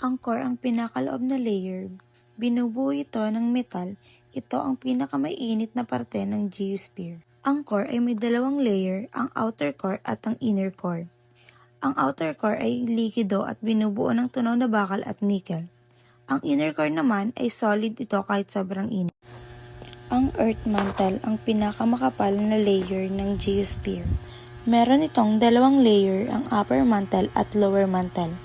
Ang core ang pinakaloob na layer. Binubuo ito ng metal. Ito ang pinakamainit na parte ng geosphere. Ang core ay may dalawang layer, ang outer core at ang inner core. Ang outer core ay likido at binubuo ng tunaw na bakal at nickel. Ang inner core naman ay solid ito kahit sobrang init. Ang earth mantle ang pinakamakapal na layer ng geosphere. Meron itong dalawang layer, ang upper mantle at lower mantle.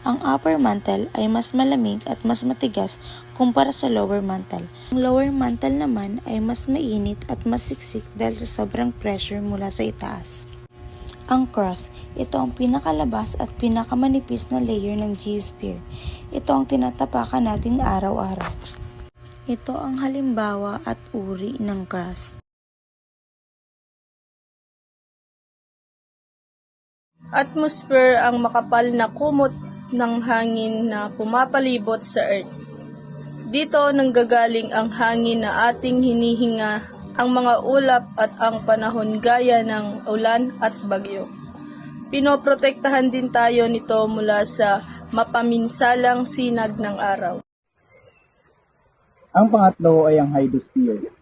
Ang upper mantle ay mas malamig at mas matigas kumpara sa lower mantle. Ang lower mantle naman ay mas mainit at mas siksik dahil sa sobrang pressure mula sa itaas. Ang crust, ito ang pinakalabas at pinakamanipis na layer ng geosphere. Ito ang tinatapakan natin araw-araw. Ito ang halimbawa at uri ng crust. Atmosphere ang makapal na kumot ng hangin na pumapalibot sa Earth. Dito nanggagaling ang hangin na ating hinihinga, ang mga ulap at ang panahon gaya ng ulan at bagyo. Pinoprotektahan din tayo nito mula sa mapaminsalang sinag ng araw. Ang pangatlo ay ang hydrosphere.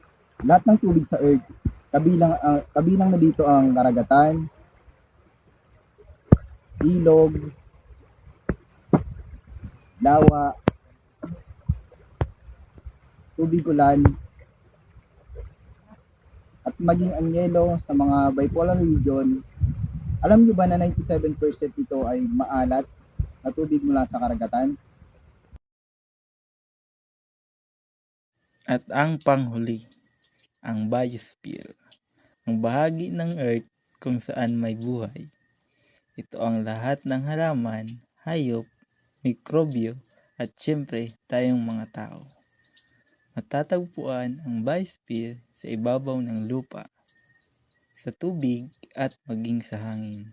Lahat ng tubig sa Earth, kabilang na dito ang karagatan, ilog, lawa, tubig ulan, at maging ang yelo sa mga bipolar region. Alam niyo ba na 97% ito ay maalat na tubig mula sa karagatan? At ang panghuli, ang biosphere, ang bahagi ng Earth kung saan may buhay. Ito ang lahat ng halaman, hayop, mikrobyo, at syempre tayong mga tao. Matatagpuan ang biosphere sa ibabaw ng lupa, sa tubig at maging sa hangin.